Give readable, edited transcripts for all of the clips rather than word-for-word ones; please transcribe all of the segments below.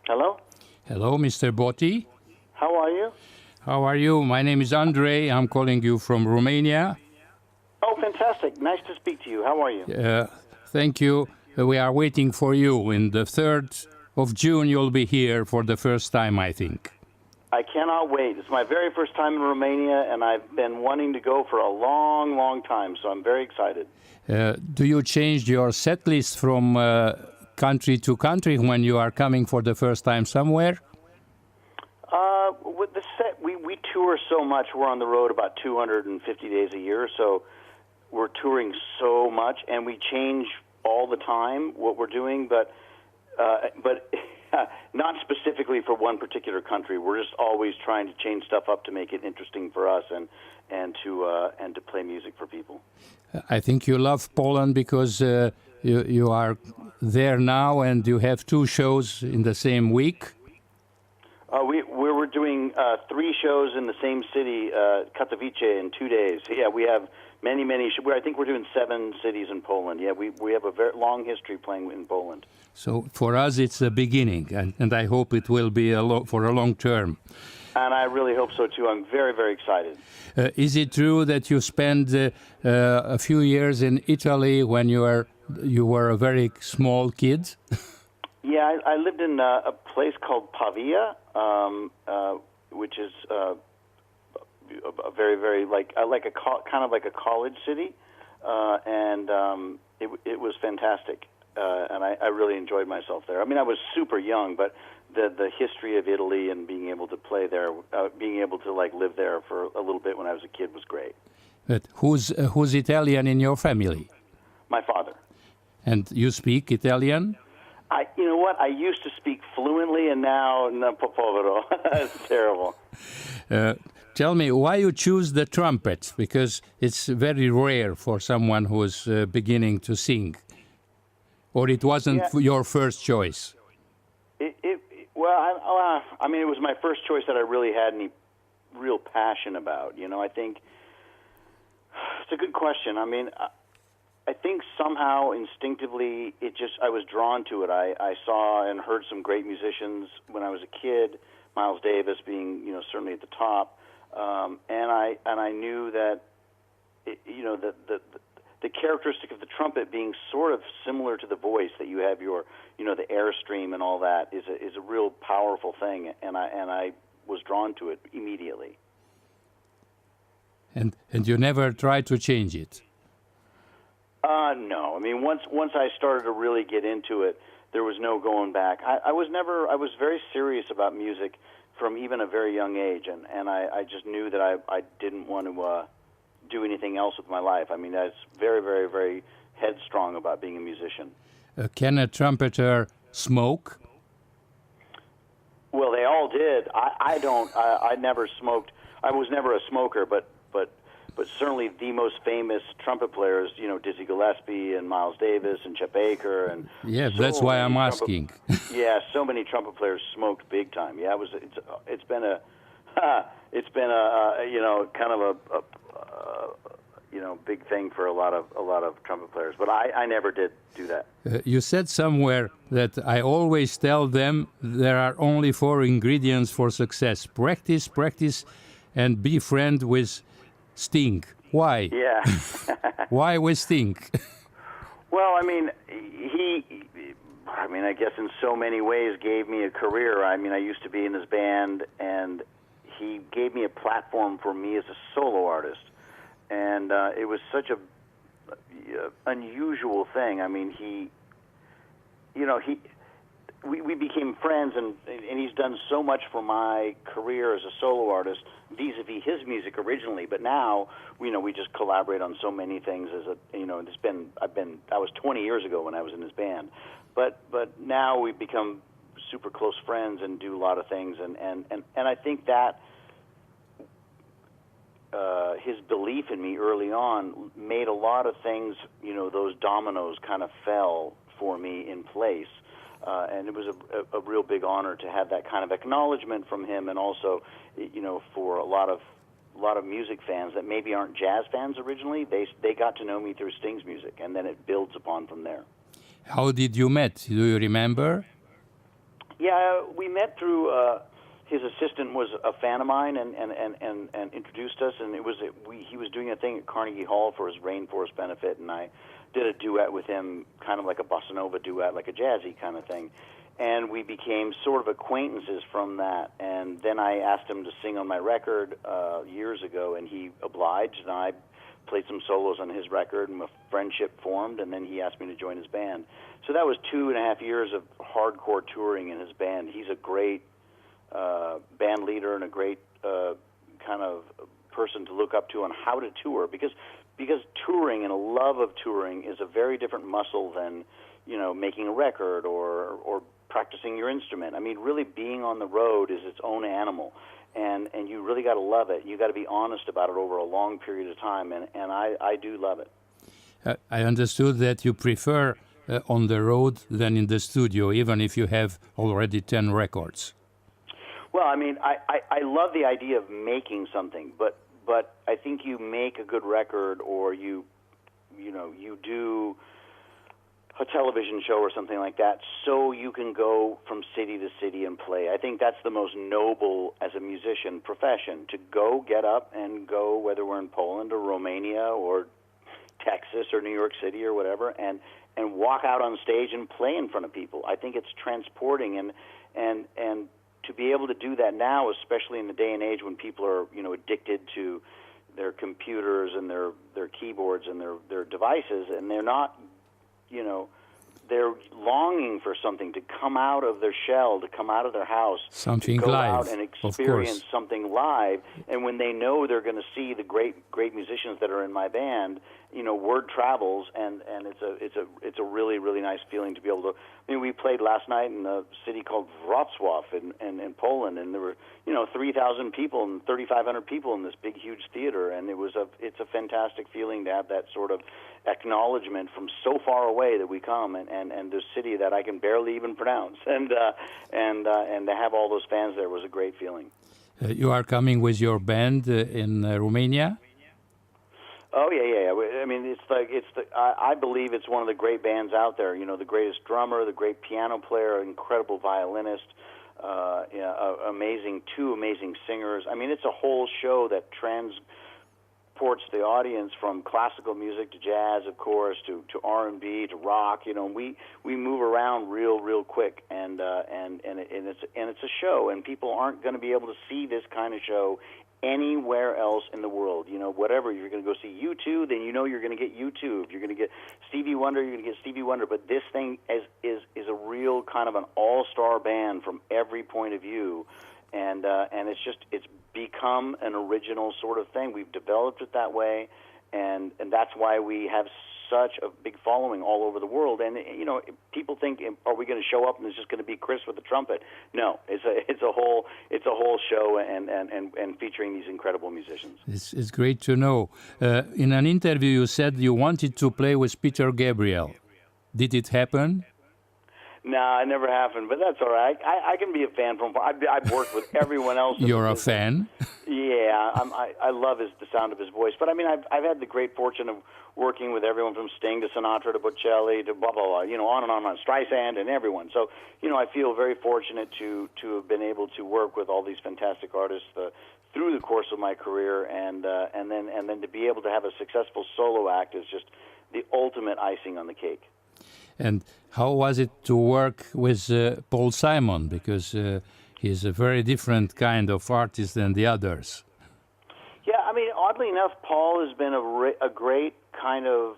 Hello? Hello, Mr. Botti. How are you? How are you? My name is Andrei. I'm calling you from Romania. Oh, fantastic. Nice to speak to you. How are you? Thank you. We are waiting for you. In the 3rd of June, you'll be here for the first time, I think. I cannot wait. It's my very first time in Romania, and I've been wanting to go for a long, long time, so I'm very excited. Do you change your set list from country to country when you are coming for the first time somewhere? With the set, we tour so much. We're on the road about 250 days a year, so we're touring so much, and we change all the time what we're doing, but not specifically for one particular country. We're just always trying to change stuff up to make it interesting for us and to play music for people. I think you love Poland because you are there now and you have 2 shows in the same week. We were doing 3 shows in the same city, Katowice, in 2 days. Yeah, we have many. I think we're doing 7 cities in Poland. Yeah, we have a very long history playing in Poland. So for us, it's a beginning, and I hope it will be for a long term. And I really hope so too. I'm very, very excited. Is it true that you spent a few years in Italy when you were a very small kid? Yeah, I lived in a place called Pavia, which is a very, very kind of like a college city, and it was fantastic, and I really enjoyed myself there. I mean, I was super young, but the history of Italy and being able to play there, being able to live there for a little bit when I was a kid was great. But who's Italian in your family? My father. And you speak Italian? You know what? I used to speak fluently, and now, no, povero. It's terrible. Tell me, why you choose the trumpet? Because it's very rare for someone who is beginning to sing. Or it wasn't your first choice? I mean, it was my first choice that I really had any real passion about. You know, I think it's a good question. I mean, I think somehow instinctively I was drawn to it. I saw and heard some great musicians when I was a kid, Miles Davis being, certainly at the top. And I knew that, the characteristic of the trumpet being sort of similar to the voice, that you have your, the airstream and all that is a real powerful thing. And I was drawn to it immediately. And you never tried to change it? No. I mean, once I started to really get into it, there was no going back. I was very serious about music from even a very young age, and I just knew that I didn't want to do anything else with my life. I mean, I was very, very, very headstrong about being a musician. Can a trumpeter smoke? Well, they all did. I don't. I never smoked. I was never a smoker, but certainly the most famous trumpet players, Dizzy Gillespie and Miles Davis and Chet Baker and that's why I'm asking. Yeah, so many trumpet players smoked big time. Yeah, it's been a kind of a big thing for a lot of trumpet players. But I never did do that. You said somewhere that I always tell them there are only 4 ingredients for success: practice, and be friend with Sting. Why? Yeah. Why with Sting? Well, I mean, I guess in so many ways gave me a career. I mean, I used to be in his band, and he gave me a platform for me as a solo artist. And it was such a unusual thing. I mean, we became friends, and he's done so much for my career as a solo artist vis-a-vis his music originally. But now, we just collaborate on so many things. I was 20 years ago when I was in his band, but now we've become super close friends and do a lot of things, and I think that his belief in me early on made a lot of things, those dominoes kind of fell for me in place. And it was a real big honor to have that kind of acknowledgement from him, and also, for a lot of music fans that maybe aren't jazz fans originally, they got to know me through Sting's music, and then it builds upon from there. How did you met? Do you remember? Yeah, we met through his assistant was a fan of mine and introduced us, and he was doing a thing at Carnegie Hall for his Rainforest benefit, and I did a duet with him, kind of like a bossa nova duet, like a jazzy kind of thing. And we became sort of acquaintances from that. And then I asked him to sing on my record years ago, and he obliged, and I played some solos on his record, and a friendship formed, and then he asked me to join his band. So that was 2.5 years of hardcore touring in his band. He's a great band leader and a great kind of person to look up to on how to tour, because touring and a love of touring is a very different muscle than, making a record or practicing your instrument. I mean, really being on the road is its own animal, and you really got to love it. You got to be honest about it over a long period of time, and I do love it. I understood that you prefer on the road than in the studio, even if you have already 10 records. Well, I mean, I love the idea of making something, but I think you make a good record, or you do a television show or something like that, so you can go from city to city and play. I think that's the most noble as a musician profession, to go get up and go, whether we're in Poland or Romania or Texas or New York City or whatever, and walk out on stage and play in front of people. I think it's transporting, and to be able to do that now, especially in the day and age when people are, addicted to their computers and their keyboards and their devices, and they're not, they're longing for something to come out of their shell, to come out of their house, something to go live, out and experience something live. And when they know they're going to see the great musicians that are in my band, word travels, and it's a really, really nice feeling to be able to. I mean, we played last night in a city called Wrocław in Poland, and there were 3,000 people and 3,500 people in this big, huge theater, and it's a fantastic feeling to have that sort of acknowledgement from so far away that we come, and this city that I can barely even pronounce, and to have all those fans there was a great feeling. You are coming with your band in Romania? Oh yeah. I mean, I believe it's one of the great bands out there. The greatest drummer, the great piano player, incredible violinist, two amazing singers. I mean, it's a whole show that transports the audience from classical music to jazz, of course, to R&B to rock. We move around real quick, and it's a show, and people aren't going to be able to see this kind of show anywhere else in the world. Whatever, you're going to go see U2, then you're going to get U2. If you're going to get Stevie Wonder, you're going to get Stevie Wonder. But this thing is a real kind of an all-star band from every point of view, and it's become an original sort of thing. We've developed it that way, and that's why we have such a big following all over the world. And people think, are we going to show up and it's just going to be Chris with the trumpet? No, it's a whole show, and featuring these incredible musicians. It's great to know. In an interview, you said you wanted to play with Peter Gabriel. Did it happen? No, it never happened, but that's all right. I can be a fan from. I've worked with everyone else. You're a fan? Yeah, I love the sound of his voice. But I mean, I've had the great fortune of working with everyone from Sting to Sinatra to Bocelli to blah blah blah. On and on, Streisand and everyone. So I feel very fortunate to have been able to work with all these fantastic artists through the course of my career, and then to be able to have a successful solo act is just the ultimate icing on the cake. And how was it to work with Paul Simon? Because he's a very different kind of artist than the others. Yeah, I mean, oddly enough, Paul has been a great kind of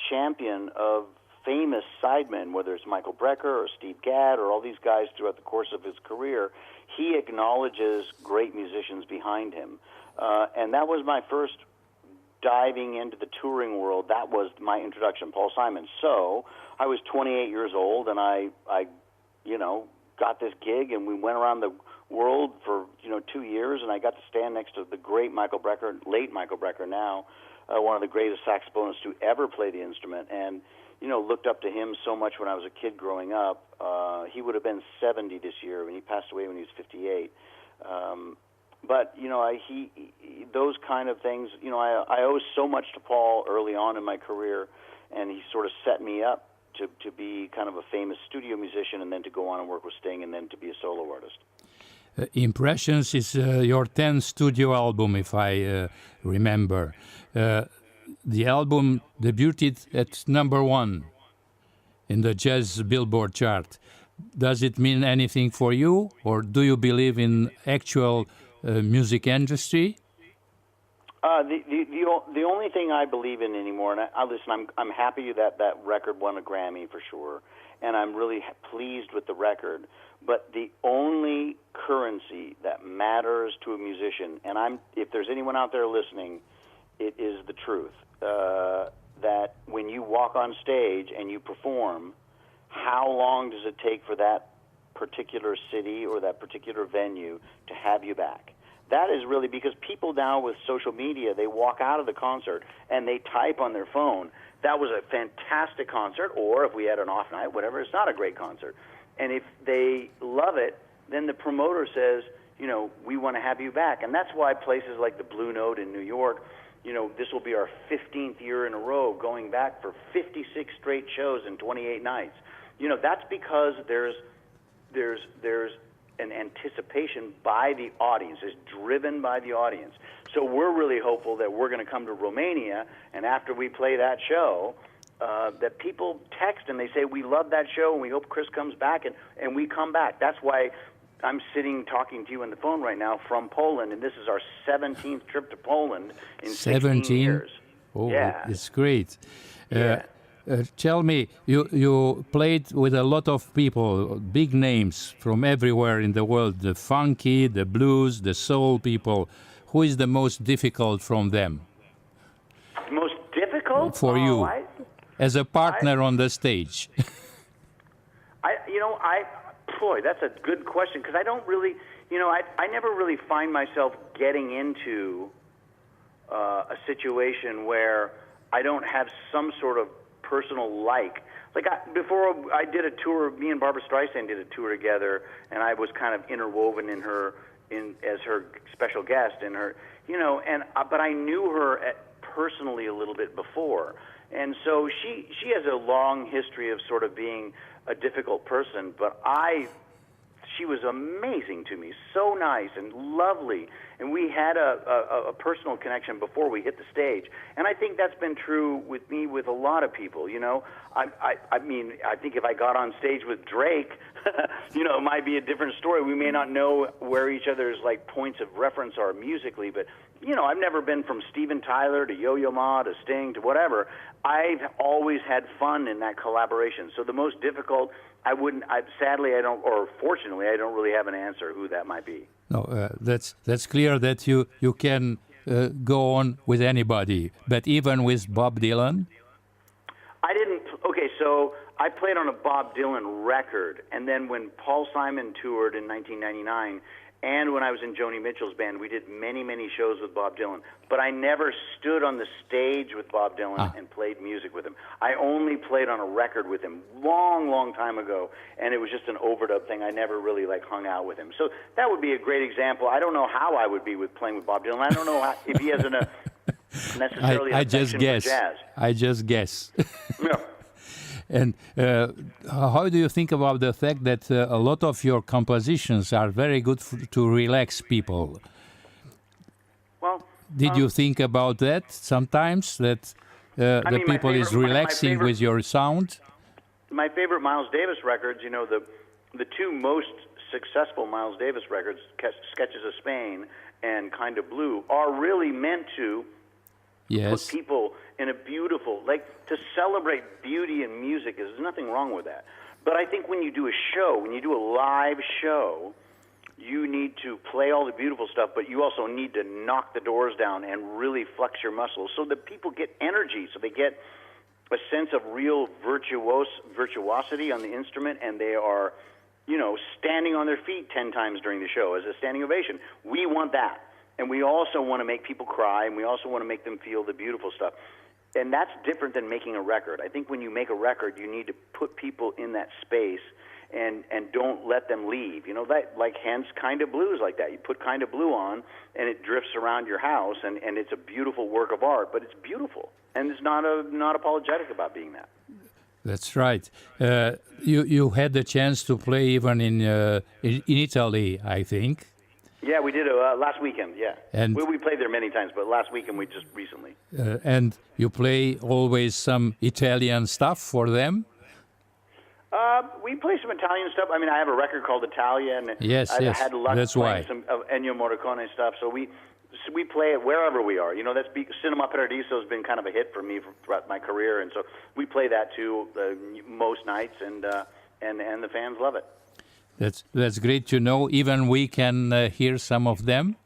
champion of famous sidemen, whether it's Michael Brecker or Steve Gadd or all these guys throughout the course of his career. He acknowledges great musicians behind him. And that was my first diving into the touring world. That was my introduction, Paul Simon. So I was 28 years old, and I got this gig, and we went around the world for 2 years, and I got to stand next to the great Michael Brecker, late Michael Brecker now, one of the greatest saxophonists to ever play the instrument, and looked up to him so much when I was a kid growing up. He would have been 70 this year, and he passed away when he was 58. But those kind of things, I owe so much to Paul early on in my career, and he sort of set me up to be kind of a famous studio musician, and then to go on and work with Sting, and then to be a solo artist. Impressions is your 10th studio album, if I remember. The album debuted at #1 in the jazz Billboard chart. Does it mean anything for you, or do you believe in actual music industry? The only thing I believe in anymore, and listen, I'm happy that record won a Grammy for sure, and I'm really pleased with the record. But the only currency that matters to a musician, and if there's anyone out there listening, it is the truth. That when you walk on stage and you perform, how long does it take for that particular city or that particular venue to have you back? That is really, because people now with social media, they walk out of the concert and they type on their phone, that was a fantastic concert, or if we had an off night, whatever, it's not a great concert. And if they love it, then the promoter says, we want to have you back. And that's why places like the Blue Note in New York, this will be our 15th year in a row going back for 56 straight shows in 28 nights. That's because there's an anticipation by the audience, is driven by the audience. So we're really hopeful that we're going to come to Romania, and after we play that show, that people text and they say, we love that show and we hope Chris comes back, and we come back. That's why I'm sitting talking to you on the phone right now from Poland, and this is our 17th trip to Poland in 16 years. Oh, yeah. It's great. Yeah. Tell me, you played with a lot of people, big names from everywhere in the world, the funky, the blues, the soul people. Who is the most difficult from them? Most difficult? For you, as a partner on the stage. Boy, that's a good question, because I don't really, I never really find myself getting into a situation where I don't have some sort of personal before I did a tour, me and Barbra Streisand did a tour together, and I was kind of interwoven as her special guest, but I knew her personally a little bit before, and so she has a long history of sort of being a difficult person, but she was amazing to me, so nice and lovely, and we had a personal connection before we hit the stage, and I think that's been true with me with a lot of people. I think if I got on stage with Drake, it might be a different story. We may not know where each other's points of reference are musically, but I've never been from Steven Tyler to Yo-Yo Ma to Sting to whatever. I've always had fun in that collaboration. So the most difficult, sadly, I don't, or fortunately, I don't really have an answer who that might be. No, that's clear that you can go on with anybody, but even with Bob Dylan? I didn't. Okay, so I played on a Bob Dylan record, and then when Paul Simon toured in 1999, and when I was in Joni Mitchell's band, we did many, many shows with Bob Dylan. But I never stood on the stage with Bob Dylan and played music with him. I only played on a record with him long, long time ago, and it was just an overdub thing. I never really hung out with him. So that would be a great example. I don't know how I would be playing with Bob Dylan. I don't know if he has necessarily I just guess. For jazz. I just guess. Yeah. And how do you think about the fact that a lot of your compositions are very good to relax people? Well, did you think about that sometimes, that the people is relaxing with your sound? My favorite Miles Davis records, the two most successful Miles Davis records, Sketches of Spain and Kind of Blue, are really meant to put people in a beautiful, to celebrate beauty in music. There's nothing wrong with that. But I think when you do a show, when you do a live show, you need to play all the beautiful stuff, but you also need to knock the doors down and really flex your muscles so that people get energy, so they get a sense of real virtuosity on the instrument, and they are, standing on their feet 10 times during the show as a standing ovation. We want that. And we also want to make people cry, and we also want to make them feel the beautiful stuff. And that's different than making a record. I think when you make a record, you need to put people in that space and don't let them leave. Hence Kind of Blue is like that. You put Kind of Blue on, and it drifts around your house, and it's a beautiful work of art, but it's beautiful. And it's not apologetic about being that. That's right. You had the chance to play even in Italy, I think. Yeah, we did last weekend. Yeah, And we played there many times, but last weekend we just recently. and you play always some Italian stuff for them. We play some Italian stuff. I mean, I have a record called Italian. Yes, I yes. had luck That's playing why. some Ennio Morricone stuff. So we play it wherever we are. You know, Cinema Paradiso has been kind of a hit for me throughout my career, and so we play that too most nights, and the fans love it. That's great to know. Even we can hear some of them.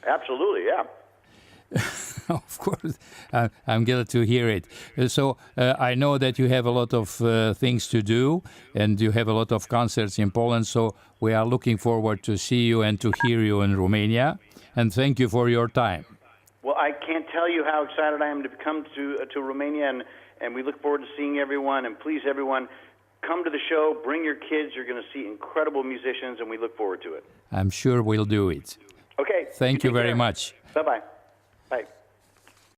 Absolutely, yeah. Of course, I'm glad to hear it. So I know that you have a lot of things to do, and you have a lot of concerts in Poland. So we are looking forward to see you and to hear you in Romania. And thank you for your time. Well, I can't tell you how excited I am to come to Romania, and we look forward to seeing everyone. And please, everyone, come to the show. Bring your kids. You're going to see incredible musicians, and we look forward to it. I'm sure we'll do it. Okay. Thank you very much. Bye-bye. Bye.